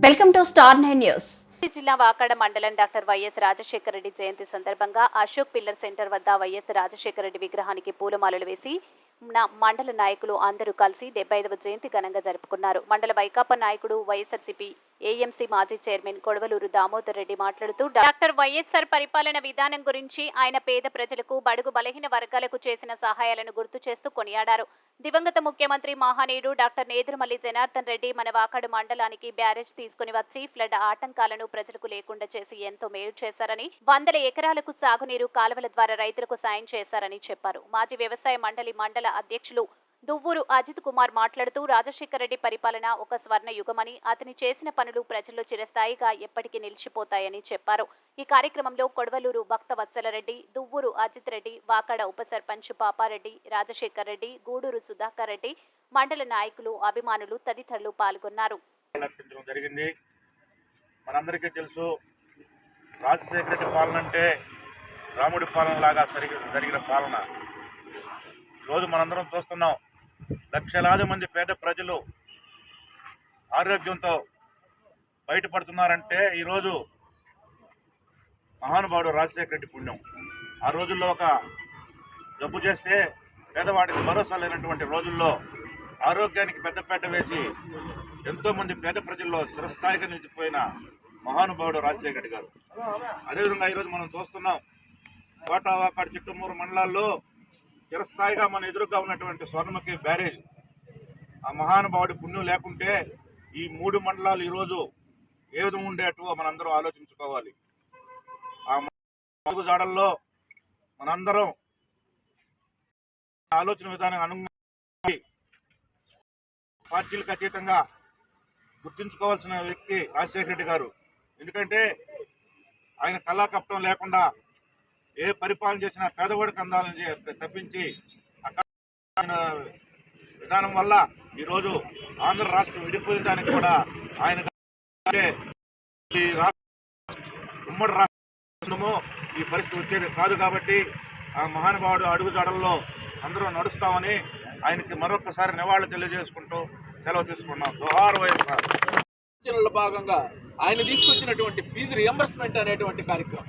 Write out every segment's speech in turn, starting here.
Welcome to star 9 news. జిల్లా వాకాడ మండలం doctor YS Rajasekhara Reddy జయంతి సందర్భంగా అశోక్ పిల్లర్ సెంటర్ వద్ద వైఎస్ రాజశేఖర రెడ్డి విగ్రహానికి పూలమాలలు వేసి మండల నాయకులు అందరూ కలిసి 75వ జయంతి ఘనంగా జరుపుకున్నారు. మండల వైకాపా నాయకుడు వైఎస్ఆర్సీపీ ఏఎంసీ మాజీ చైర్మన్ కొడవలూరు దామోదర్ రెడ్డి మాట్లాడుతూ డాక్టర్ వైఎస్ఆర్ పరిపాలన విధానం గురించి ఆయన పేద ప్రజలకు బడుగు బలహీన వర్గాలకు చేసిన సహాయాలను గుర్తు చేస్తూ కొనియాడారు. దివంగత ముఖ్యమంత్రి మహానీయుడు డాక్టర్ నేదురుమల్లి జనార్దన్ రెడ్డి మన వాకాడు మండలానికి బ్యారేజ్ తీసుకుని వచ్చి ఫ్లడ్ ఆటంకాలను ప్రజలకు లేకుండా చేసి ఎంతో మేలు చేశారని, 100 ఎకరాలకు సాగునీరు కాలువల ద్వారా రైతులకు సాయం చేశారని చెప్పారు. మాజీ వ్యవసాయ మండలి మండల అధ్యక్షులు దువ్వూరు అజిత్ కుమార్ మాట్లాడుతూ రాజశేఖర రెడ్డి పరిపాలన ఒక స్వర్ణ యుగమని, అతని చేసిన పనులు ప్రజల్లో చిరస్థాయిగా ఎప్పటికీ నిలిచిపోతాయని చెప్పారు. ఈ కార్యక్రమంలో కొడవలూరు భక్తవత్సల రెడ్డి, దువ్వూరు అజిత్ రెడ్డి, వాకాడ ఉప సర్పంచ్ పాపారెడ్డి, రాజశేఖర్ రెడ్డి, గూడూరు సుధాకర్ రెడ్డి, మండల నాయకులు, అభిమానులు తదితరులు పాల్గొన్నారు. మనందరికీ తెలుసు, రాజశేఖర రెడ్డి పాలన అంటే రాముడి పాలన లాగా జరిగిన పాలన. ఈరోజు మనందరం చూస్తున్నాం, లక్షలాది మంది పేద ప్రజలు ఆరోగ్యంతో బయటపడుతున్నారంటే ఈరోజు మహానుభావుడు రాజశేఖర రెడ్డి పుణ్యం. ఆ రోజుల్లో ఒక జబ్బు చేస్తే పేదవాడికి భరోసా లేనటువంటి రోజుల్లో ఆరోగ్యానికి పెద్దపేట వేసి ఎంతోమంది పేద ప్రజల్లో చిరస్థాయిగా నిలిచిపోయిన మహానుభావుడు రాజశేఖర రెడ్డి గారు. అదేవిధంగా ఈరోజు మనం చూస్తున్నాం, కోట, వాకాడు, చిట్టమూరు మండలాల్లో చిరస్థాయిగా మన ఎదురుగా ఉన్నటువంటి స్వర్ణముఖి బ్యారేజ్, ఆ మహానుభావుడి పుణ్యం లేకుంటే ఈ 3 మండలాలు ఈరోజు ఏ విధంగా ఉండేటో మనందరం ఆలోచించుకోవాలి. ఆ జాడల్లో మనందరం ఆలోచన విధానం అనుగుణంగా పార్టీలకు అతీతంగా గుర్తించుకోవాల్సిన వ్యక్తి రాజశేఖర రెడ్డి గారు. ఎందుకంటే ఆయన కళాకపటం లేకుండా ఏ పరిపాలన చేసినా పేదవాడికి అందాలని తప్పించి విధానం వల్ల ఈరోజు ఆంధ్ర రాష్ట్రం విడిపోయిన దానికి కూడా ఆయన ఉమ్మడి రాష్ట్రము ఈ పరిస్థితి వచ్చేది కాదు. కాబట్టి ఆ మహానుభావుడు అడుగుజాడల్లో అందరూ నడుస్తామని ఆయనకి మరొకసారి నివాళులు తెలియజేసుకుంటూ సెలవు తీసుకున్నాం. జోహార్ వైఎస్ఆర్. భాగంగా ఆయన తీసుకొచ్చినటువంటి ఫీజు రియంబర్స్మెంట్ అనేటువంటి కార్యక్రమం,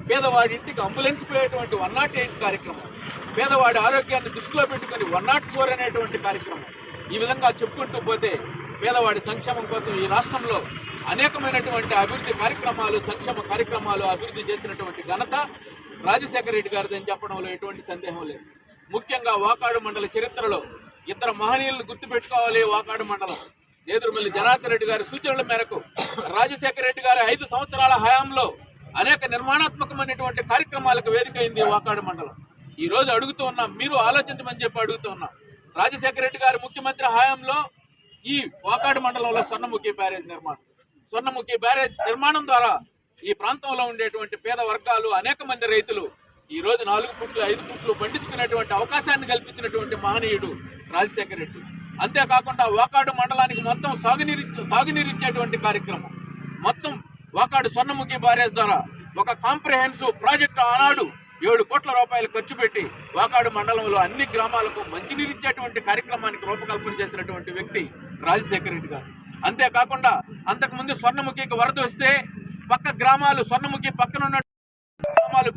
పేదవాడి ఇంటికి అంబులెన్స్ పోయేటువంటి 108 కార్యక్రమం, పేదవాడి ఆరోగ్యాన్ని దృష్టిలో పెట్టుకుని 104 అనేటువంటి కార్యక్రమం, ఈ విధంగా చెప్పుకుంటూ పోతే పేదవాడి సంక్షేమం కోసం ఈ రాష్ట్రంలో అనేకమైనటువంటి అభివృద్ధి కార్యక్రమాలు, సంక్షేమ కార్యక్రమాలు అభివృద్ధి చేసినటువంటి ఘనత రాజశేఖర రెడ్డి గారిదని చెప్పడంలో ఎటువంటి సందేహం లేదు. ముఖ్యంగా వాకాడు మండల చరిత్రలో 2 మహనీయులను గుర్తుపెట్టుకోవాలి. వాకాడు మండలం నేదురుమల్లి జనార్దన్ రెడ్డి గారి సూచనల మేరకు రాజశేఖర రెడ్డి గారి 5 సంవత్సరాల హయాంలో అనేక నిర్మాణాత్మకమైనటువంటి కార్యక్రమాలకు వేదికైంది వాకాడు మండలం. ఈ రోజు అడుగుతూ ఉన్నాం, మీరు ఆలోచించమని చెప్పి అడుగుతూ ఉన్నాం. రాజశేఖర రెడ్డి గారి ముఖ్యమంత్రి హయాంలో ఈ వాకాడు మండలంలో స్వర్ణముఖి బ్యారేజ్ నిర్మాణం ద్వారా ఈ ప్రాంతంలో ఉండేటువంటి పేద వర్గాలు, అనేక మంది రైతులు ఈ రోజు 4 ఫుట్లు 5 ఫుట్లు పండించుకునేటువంటి అవకాశాన్ని కల్పించినటువంటి మహనీయుడు రాజశేఖర రెడ్డి. అంతేకాకుండా వాకాడు మండలానికి మొత్తం తాగునీరిచ్చేటువంటి కార్యక్రమం, మొత్తం వాకాడు స్వర్ణముఖి బ్యారేజ్ ద్వారా ఒక కాంప్రహెన్సివ్ ప్రాజెక్టు ఆనాడు 7 కోట్ల రూపాయలు ఖర్చు పెట్టి వాకాడు మండలంలో అన్ని గ్రామాలకు మంచినీరిచ్చేటువంటి కార్యక్రమానికి రూపకల్పన చేసినటువంటి వ్యక్తి రాజశేఖర రెడ్డి గారు. అంతేకాకుండా అంతకుముందు స్వర్ణముఖికి వరద వస్తే పక్క గ్రామాలు, స్వర్ణముఖి పక్కన ఉన్న గ్రామాలు